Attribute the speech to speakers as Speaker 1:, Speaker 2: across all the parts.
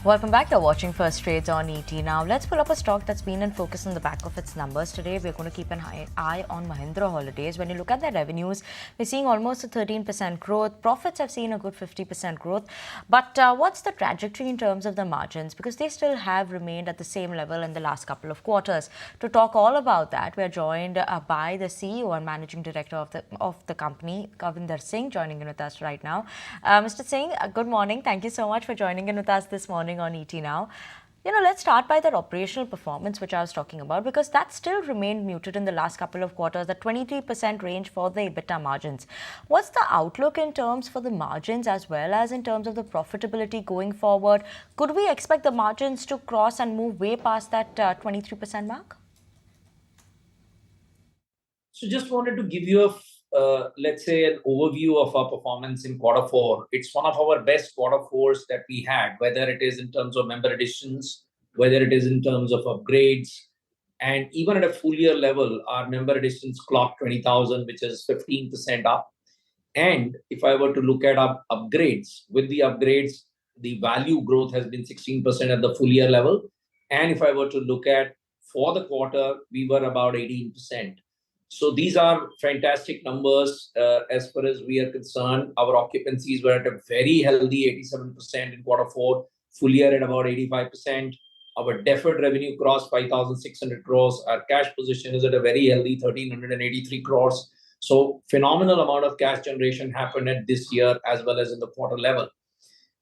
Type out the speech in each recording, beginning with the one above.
Speaker 1: Welcome back. You're watching First Trades on ET. Now, let's pull up a stock that's been in focus on the back of its numbers today. We're going to keep an eye on Mahindra Holidays. When you look at their revenues, we're seeing almost a 13% growth. Profits have seen a good 50% growth. But what's the trajectory in terms of the margins? Because they still have remained at the same level in the last couple of quarters. To talk all about that, we're joined by the CEO and Managing Director of the company, Kavinder Singh, joining in with us right now. Mr. Singh, good morning. Thank you so much for joining in with us this morning on ET Now. Let's start by that operational performance, which I was talking about, because that still remained muted in the last couple of quarters, the 23% range for the EBITDA margins. What's the outlook in terms for the margins as well as in terms of the profitability going forward? Could we expect the margins to cross and move way past that 23% mark?
Speaker 2: So just wanted to give you let's say, an overview of our performance in quarter four. It's one of our best quarter fours that we had, whether it is in terms of member additions, whether it is in terms of upgrades, and even at a full year level, our member additions clocked 20,000, which is 15% up. And if I were to look at our upgrades, with the upgrades, the value growth has been 16% at the full year level. And if I were to look at for the quarter, we were about 18%. So these are fantastic numbers as far as we are concerned. Our occupancies were at a very healthy 87% in quarter four, full year at about 85%. Our deferred revenue crossed 5,600 crores. Our cash position is at a very healthy 1,383 crores. So phenomenal amount of cash generation happened at this year as well as in the quarter level.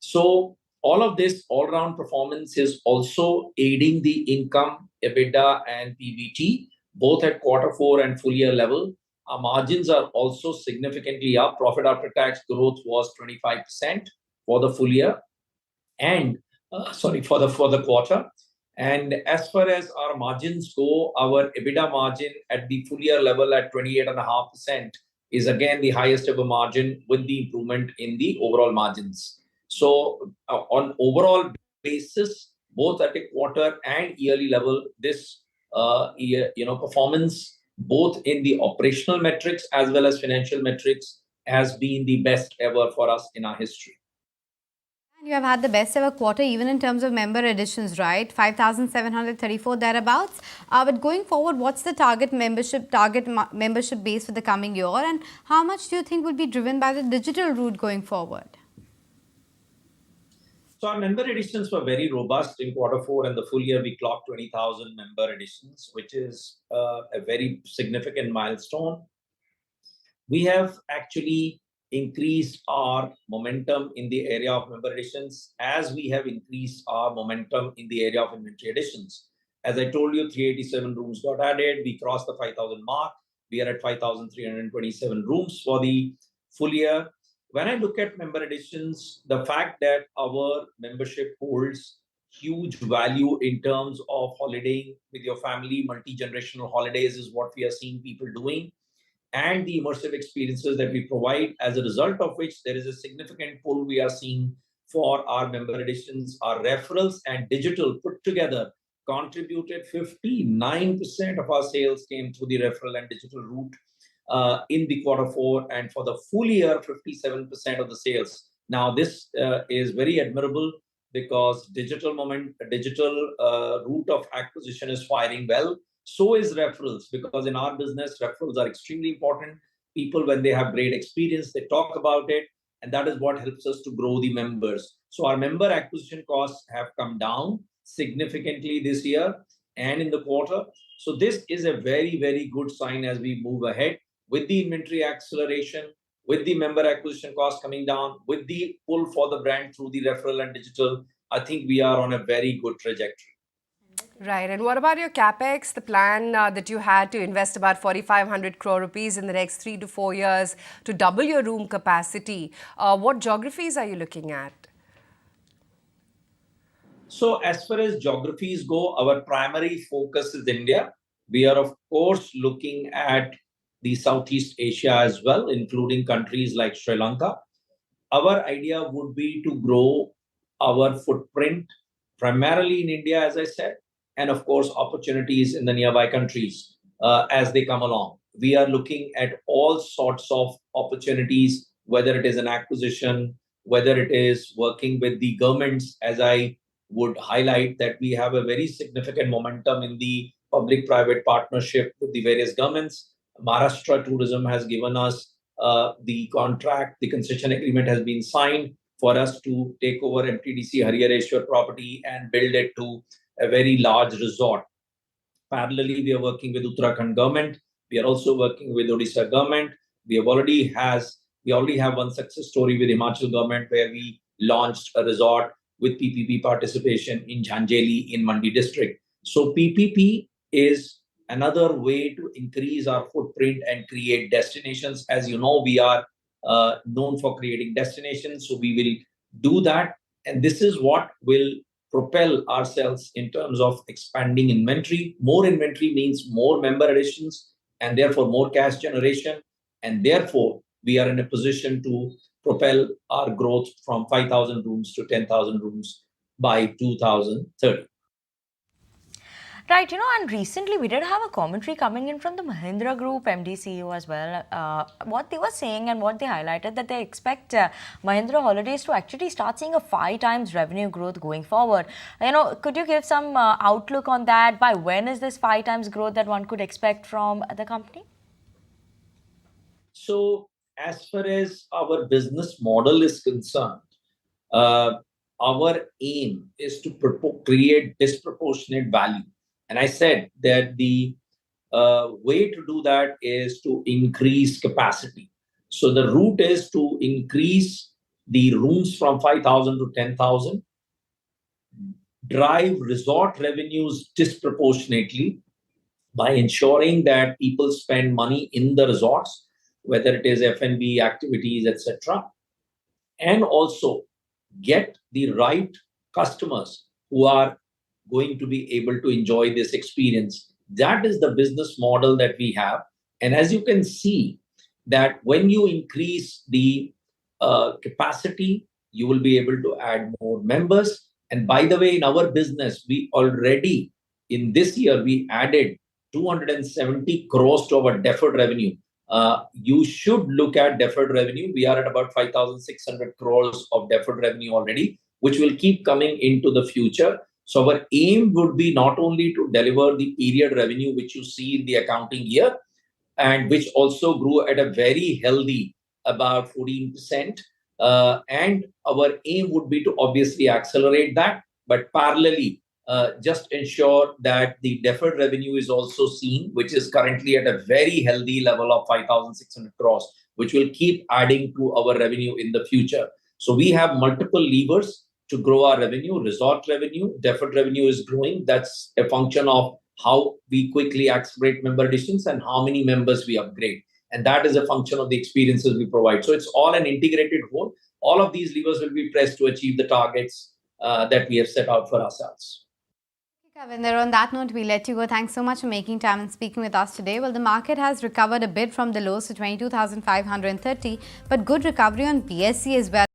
Speaker 2: So all of this all-round performance is also aiding the income, EBITDA and PBT, both at quarter four and full year level. Our margins are also significantly up. Profit after tax growth was 25% for the full year and for the quarter. And as far as our margins go, our EBITDA margin at the full year level at 28.5% is again the highest ever margin with the improvement in the overall margins. So on overall basis, both at a quarter and yearly level, this performance both in the operational metrics as well as financial metrics has been the best ever for us in our history.
Speaker 3: You have had the best ever quarter even in terms of member additions, right? 5,734 thereabouts. But going forward, what's the target membership base for the coming year, and how much do you think will be driven by the digital route going forward?
Speaker 2: So our member additions were very robust in quarter four, and the full year we clocked 20,000 member additions, which is a very significant milestone. We have actually increased our momentum in the area of member additions as we have increased our momentum in the area of inventory additions. As I told you, 387 rooms got added. We crossed the 5,000 mark. We are at 5,327 rooms for the full year. When I look at member additions, the fact that our membership holds huge value in terms of holidaying with your family, multi-generational holidays is what we are seeing people doing, and the immersive experiences that we provide, as a result of which there is a significant pull we are seeing for our member additions. Our referrals and digital put together contributed 59% of our sales came through the referral and digital route in the quarter four, and for the full year, 57% of the sales. Now, this is very admirable because digital route of acquisition is firing well. So is referrals, because in our business, referrals are extremely important. People, when they have great experience, they talk about it, and that is what helps us to grow the members. So our member acquisition costs have come down significantly this year and in the quarter. So this is a very, very good sign as we move ahead with the inventory acceleration, with the member acquisition costs coming down, with the pull for the brand through the referral and digital. I think we are on a very good trajectory.
Speaker 4: Right. And what about your capex, the plan that you had to invest about 4,500 crore rupees in the next 3 to 4 years to double your room capacity? What geographies are you looking at?
Speaker 2: So as far as geographies go, our primary focus is India. We are, of course, looking at the Southeast Asia as well, including countries like Sri Lanka. Our idea would be to grow our footprint primarily in India, as I said, and of course, opportunities in the nearby countries as they come along. We are looking at all sorts of opportunities, whether it is an acquisition, whether it is working with the governments, as I would highlight that we have a very significant momentum in the public-private partnership with the various governments. Maharashtra Tourism has given us the contract, the concession agreement has been signed for us to take over MTDC Hariyareshwar property and build it to a very large resort. Parallelly, we are working with Uttarakhand government. We are also working with Odisha government. We already have one success story with Himachal government where we launched a resort with PPP participation in Jhanjeli in Mandi district. So PPP is another way to increase our footprint and create destinations. As you know, we are known for creating destinations, so we will do that. And this is what will propel ourselves in terms of expanding inventory. More inventory means more member additions and therefore more cash generation. And therefore, we are in a position to propel our growth from 5,000 rooms to 10,000 rooms by 2030.
Speaker 1: Right, and recently we did have a commentary coming in from the Mahindra Group MD CEO as well. What they were saying and what they highlighted that they expect Mahindra Holidays to actually start seeing a 5 times revenue growth going forward. Could you give some outlook on that? By when is this 5 times growth that one could expect from the company?
Speaker 2: So, as far as our business model is concerned, our aim is to create disproportionate value. And I said that the way to do that is to increase capacity. So the route is to increase the rooms from 5,000 to 10,000, drive resort revenues disproportionately by ensuring that people spend money in the resorts, whether it is F&B activities, etc., and also get the right customers who are going to be able to enjoy this experience. That is the business model that we have. And as you can see, that when you increase the capacity, you will be able to add more members. And by the way, in our business, we already, in this year, we added 270 crores to our deferred revenue. You should look at deferred revenue. We are at about 5,600 crores of deferred revenue already, which will keep coming into the future. So our aim would be not only to deliver the period revenue, which you see in the accounting year, and which also grew at a very healthy about 14%. And our aim would be to obviously accelerate that, but parallelly, just ensure that the deferred revenue is also seen, which is currently at a very healthy level of 5,600 crores, which will keep adding to our revenue in the future. So we have multiple levers to grow our revenue. Resort revenue, deferred revenue is growing. That's a function of how we quickly accelerate member additions and how many members we upgrade. And that is a function of the experiences we provide. So it's all an integrated whole. All of these levers will be pressed to achieve the targets that we have set out for ourselves.
Speaker 3: Kavinder, on that note, we let you go. Thanks so much for making time and speaking with us today. Well, the market has recovered a bit from the lows to 22,530, but good recovery on BSE as well.